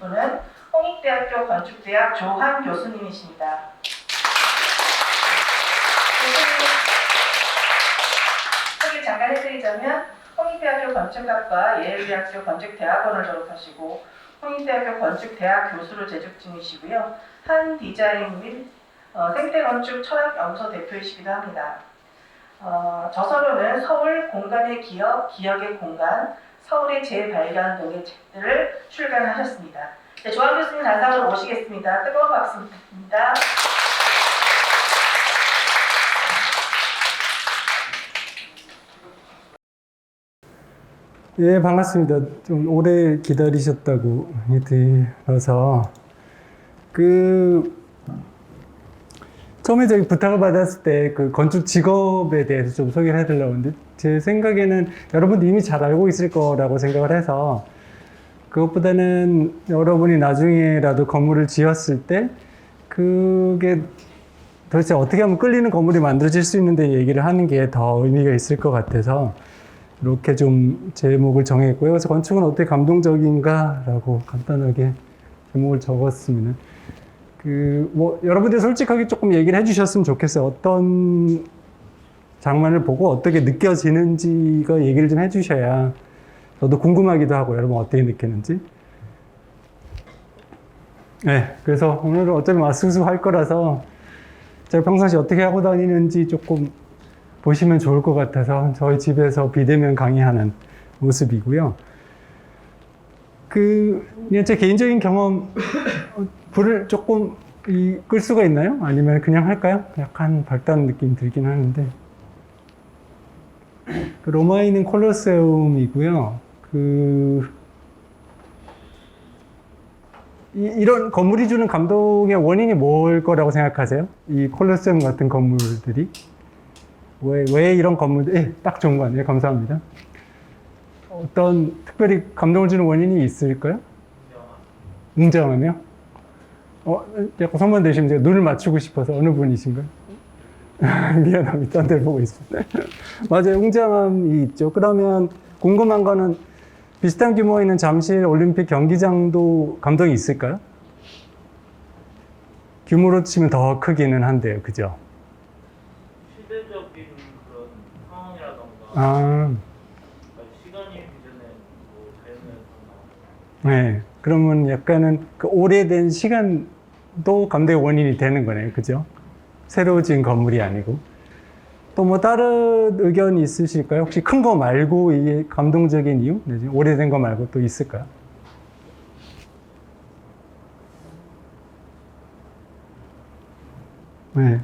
분은 홍익대학교 건축대학 조한 교수님이십니다. 교수님 소개 잠깐 해드리자면 홍익대학교 건축학과 예일대학교 건축대학원을 졸업하시고 홍익대학교 건축대학 교수로 재직 중이시고요. 한 디자인 및 생태건축 철학연구소 대표이시기도 합니다. 저서로는 서울 공간의 기억, 기억의 공간, 서울의 재발견 등의 책들을 출간하셨습니다. 네, 조한 교수님 단상으로 모시겠습니다. 뜨거운 박수 부탁드립니다. 예, 반갑습니다. 좀 오래 기다리셨다고 들어서 처음에 저희 부탁을 받았을 때 그 건축 직업에 대해서 좀 소개를 해드리려고 하는데 제 생각에는 여러분도 이미 잘 알고 있을 거라고 생각을 해서 그것보다는 여러분이 나중에라도 건물을 지었을 때 그게 도대체 어떻게 하면 끌리는 건물이 만들어질 수 있는데 얘기를 하는 게 더 의미가 있을 것 같아서 이렇게 좀 제목을 정했고요. 그래서 건축은 어떻게 감동적인가라고 간단하게 제목을 적었습니다. 여러분들 솔직하게 조금 얘기를 해주셨으면 좋겠어요. 어떤 장면을 보고 어떻게 느껴지는지가 얘기를 좀 해주셔야 저도 궁금하기도 하고 여러분 어떻게 느끼는지. 네, 그래서 오늘은 어차피 마스크수 할 거라서 제가 평상시 어떻게 하고 다니는지 조금 보시면 좋을 것 같아서 저희 집에서 비대면 강의하는 모습이고요. 제 개인적인 경험, 불을 조금 끌 수가 있나요? 아니면 그냥 할까요? 약간 밝다는 느낌이 들긴 하는데. 로마에 있는 콜로세움이고요. 이런 건물이 주는 감동의 원인이 뭘 거라고 생각하세요? 이 콜로세움 같은 건물들이? 왜 이런 건물들, 딱 좋은 거 아니에요? 감사합니다. 어떤 특별히 감동을 주는 원인이 있을까요? 웅장하네요. 약간 손만 대시면 제가 눈을 맞추고 싶어서 어느 분이신가요? 미안합니다. 딴 데를 보고 있습니다. 맞아요. 웅장함이 있죠. 그러면 궁금한 거는 비슷한 규모에 있는 잠실 올림픽 경기장도 감동이 있을까요? 규모로 치면 더 크기는 한데요. 그죠? 시대적인 그런 상황이라던가 시간이 이전에 뭐 자연에서 네. 그러면 약간은 그 오래된 시간도 감동의 원인이 되는 거네요. 그죠? 새로 지은 건물이 아니고. 또 뭐 다른 의견이 있으실까요? 혹시 큰 거 말고 이게 감동적인 이유? 오래된 거 말고 또 있을까요? 네.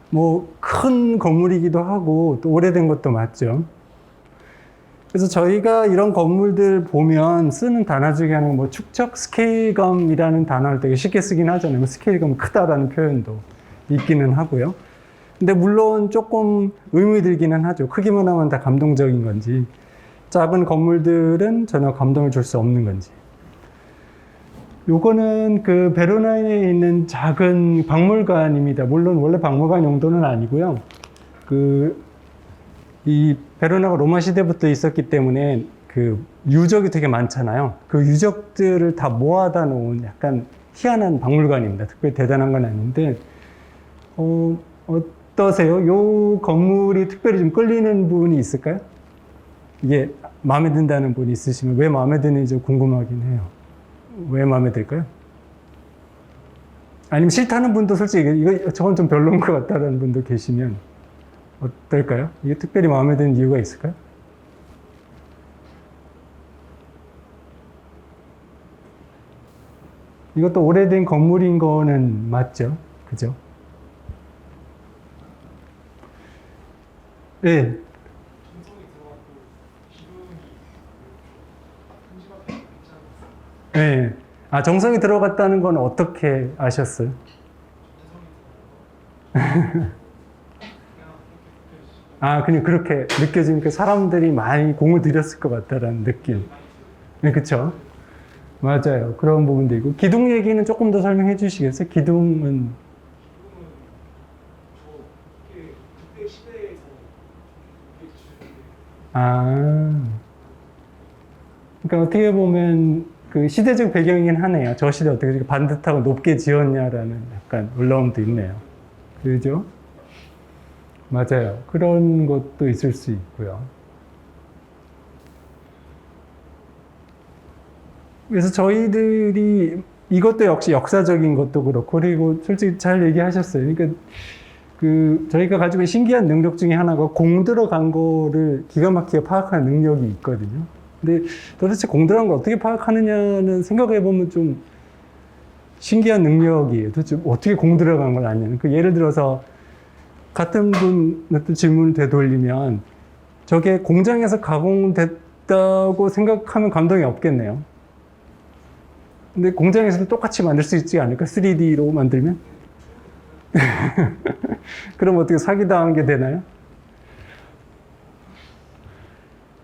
뭐 큰 건물이기도 하고 또 오래된 것도 맞죠. 그래서 저희가 이런 건물들 보면 쓰는 단어 중에 하나가 뭐 축적 스케일감이라는 단어를 되게 쉽게 쓰긴 하잖아요. 스케일감 크다라는 표현도 있기는 하고요. 근데 물론 조금 의문이 들기는 하죠. 크기만 하면 다 감동적인 건지, 작은 건물들은 전혀 감동을 줄 수 없는 건지. 요거는 베로나에 있는 작은 박물관입니다. 물론 원래 박물관 용도는 아니고요. 이 베로나가 로마 시대부터 있었기 때문에 유적이 되게 많잖아요. 그 유적들을 다 모아다 놓은 약간 희한한 박물관입니다. 특별히 대단한 건 아닌데, 어떠세요? 요 건물이 특별히 좀 끌리는 부분이 있을까요? 이게 마음에 든다는 분이 있으시면 왜 마음에 드는지 좀 궁금하긴 해요. 왜 마음에 들까요? 아니면 싫다는 분도 솔직히 저건 좀 별로인 것 같다는 분도 계시면 어떨까요? 이게 특별히 마음에 드는 이유가 있을까요? 이것도 오래된 건물인 거는 맞죠? 그죠? 네. 네. 정성이 들어갔다는 건 어떻게 아셨어요? 그냥 그렇게 느껴지니까 사람들이 많이 공을 들였을 것 같다라는 느낌. 네, 그쵸? 맞아요. 그런 부분도 있고. 기둥 얘기는 조금 더 설명해 주시겠어요? 기둥은? 그때 시대에서 그러니까 어떻게 보면 그 시대적 배경이긴 하네요. 저 시대 어떻게 이렇게 반듯하고 높게 지었냐라는 약간 올라옴도 있네요. 그죠? 맞아요. 그런 것도 있을 수 있고요. 그래서 저희들이 이것도 역시 역사적인 것도 그렇고, 그리고 솔직히 잘 얘기하셨어요. 그러니까 저희가 가지고 있는 신기한 능력 중에 하나가 공 들어간 거를 기가 막히게 파악하는 능력이 있거든요. 근데 도대체 공 들어간 걸 어떻게 파악하느냐는 생각해 보면 좀 신기한 능력이에요. 도대체 어떻게 공 들어간 걸 아냐는. 예를 들어서 같은 분한테 질문을 되돌리면 저게 공장에서 가공됐다고 생각하면 감동이 없겠네요. 근데 공장에서도 똑같이 만들 수 있지 않을까? 3D로 만들면? 그럼 어떻게 사기당한 게 되나요?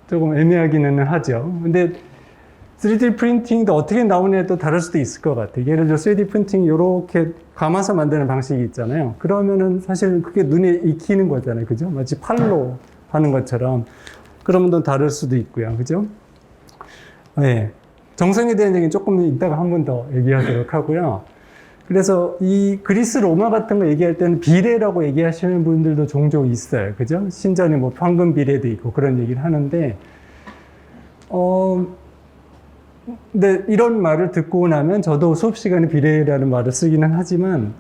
조금 애매하기는 하죠. 근데 3D 프린팅도 어떻게 나오냐에 또 다를 수도 있을 것 같아요. 예를 들어 3D 프린팅 이렇게 감아서 만드는 방식이 있잖아요. 그러면은 사실 그게 눈에 익히는 거잖아요. 그죠? 마치 팔로 하는 것처럼. 그러면 또 다를 수도 있고요. 그죠? 네. 정성에 대한 얘기는 조금 이따가 한 번 더 얘기하도록 하고요. 그래서 이 그리스 로마 같은 거 얘기할 때는 비례라고 얘기하시는 분들도 종종 있어요. 그죠? 신전에 뭐 황금 비례도 있고 그런 얘기를 하는데, 근데 이런 말을 듣고 나면 저도 수업 시간에 비례라는 말을 쓰기는 하지만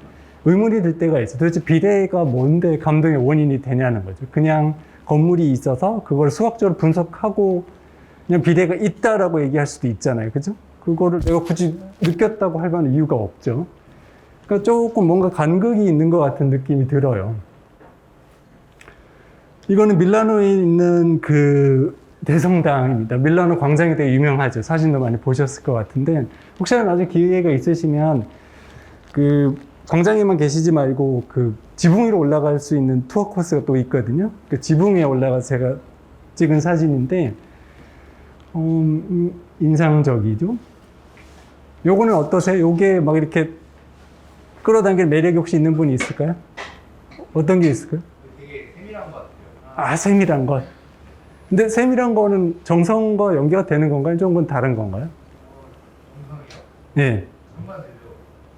의문이 들 때가 있어요. 도대체 비례가 뭔데 감동의 원인이 되냐는 거죠. 그냥 건물이 있어서 그걸 수학적으로 분석하고 그냥 비례가 있다라고 얘기할 수도 있잖아요. 그죠? 그거를 내가 굳이 느꼈다고 할 만한 이유가 없죠. 그러니까 조금 뭔가 간극이 있는 것 같은 느낌이 들어요. 이거는 밀라노에 있는 그 대성당입니다. 밀라노 광장이 되게 유명하죠. 사진도 많이 보셨을 것 같은데, 혹시나 나중에 기회가 있으시면 그 광장에만 계시지 말고 그 지붕 위로 올라갈 수 있는 투어 코스가 또 있거든요. 그 지붕 위에 올라가서 제가 찍은 사진인데, 인상적이죠. 요거는 어떠세요? 요게 막 이렇게 끌어당길 매력이 혹시 있는 분이 있을까요? 어떤 게 있을까요? 되게 세밀한 것 같아요. 아, 세밀한 것. 근데 세밀한 거는 정성과 연계가 되는 건가요? 조금 다른 건가요? 정상이요? 예. 상관되죠.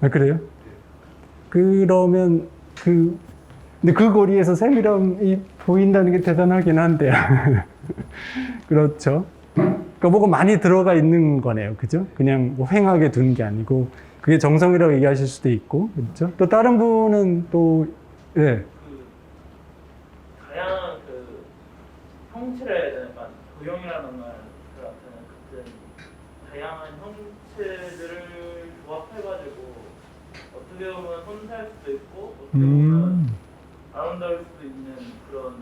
아, 그래요? 그러면 근데 그 거리에서 세밀함이 보인다는 게 대단하긴 한데요. 그렇죠. 그러니까 뭐가 많이 들어가 있는 거네요. 그죠? 그냥 뭐 휑하게 둔 게 아니고, 그게 정성이라고 얘기하실 수도 있고, 그렇죠? 또 다른 분은 또, 예. 다양한 형체를 약간 도형이라는 말 같은 다양한 형체들을 조합해가지고 어떻게 보면 혼살 수도 있고 어떻게 보면 아름다울 수도 있는 그런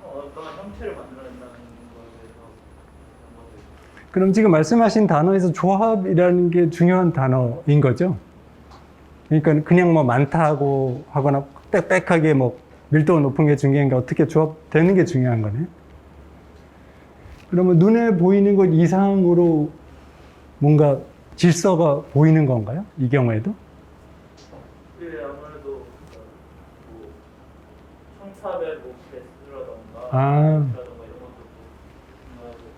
어떤 형체를 만들어낸다는 거에 대해서 그런 것도 있고. 그럼 지금 말씀하신 단어에서 조합이라는 게 중요한 단어인 거죠? 그러니까 그냥 뭐 많다고 하거나 빽빽하게 뭐 밀도가 높은 게 중요한 게 어떻게 조합되는 게 중요한 거네요. 그러면 눈에 보이는 것 이상으로 뭔가 질서가 보이는 건가요? 이 경우에도? 네, 아무래도 뭐 청탑의 뭐 개수라던가 아. 이런 것도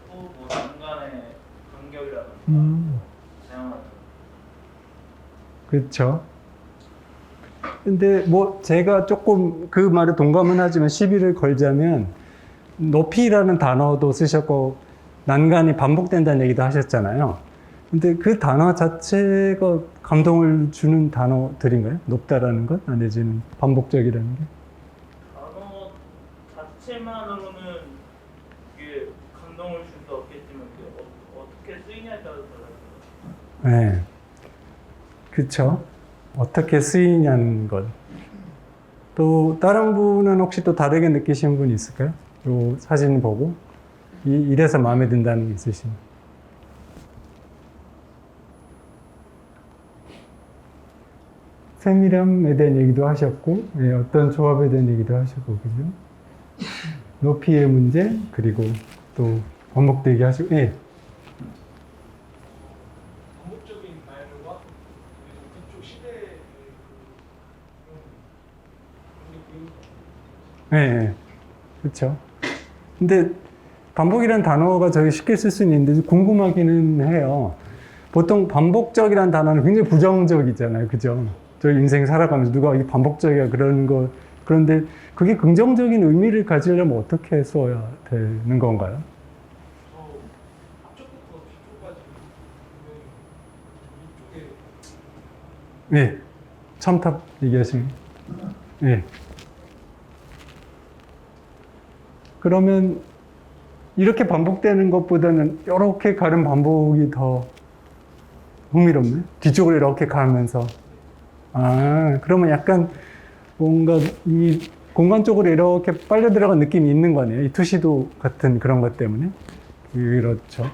뭐 난간의 간격이라던가 다양한. 그렇죠. 근데 뭐 제가 조금 그 말에 동감은 하지만 시비를 걸자면, 높이라는 단어도 쓰셨고 난간이 반복된다는 얘기도 하셨잖아요. 근데 그 단어 자체가 감동을 주는 단어들인가요? 높다라는 것? 내지는 반복적이라는 게? 단어 자체만으로는 이게 감동을 줄 수 없겠지만 그게 어떻게 쓰이냐에 따라서 달라요. 네. 그쵸. 어떻게 쓰이냐는 것. 또 다른 분은 혹시 또 다르게 느끼시는 분이 있을까요? 요 사진 보고 이래서 마음에 든다는 게 있으신? 세밀함에 대한 얘기도 하셨고, 예, 어떤 조합에 대한 얘기도 하셨고, 그죠? 높이의 문제, 그리고 또 반복도 얘기하시고, 예. 반복적인 말과 그리고 그쪽 시대의 예, 그렇죠. 근데 반복이라는 단어가 저희 쉽게 쓸 수는 있는데 궁금하기는 해요. 보통 반복적이라는 단어는 굉장히 부정적이잖아요. 그죠? 저희 인생 살아가면서 누가 이게 반복적이야 그러는 거. 그런데 그게 긍정적인 의미를 가지려면 어떻게 써야 되는 건가요? 저 앞쪽부터 뒤쪽까지 보면 이쪽에 네. 첨탑 얘기하시면. 네. 그러면 이렇게 반복되는 것보다는 이렇게 가는 반복이 더 흥미롭네. 뒤쪽으로 이렇게 가면서. 아, 그러면 약간 뭔가 이 공간 쪽으로 이렇게 빨려 들어간 느낌이 있는 거네요. 이 투시도 같은 그런 것 때문에. 그렇죠.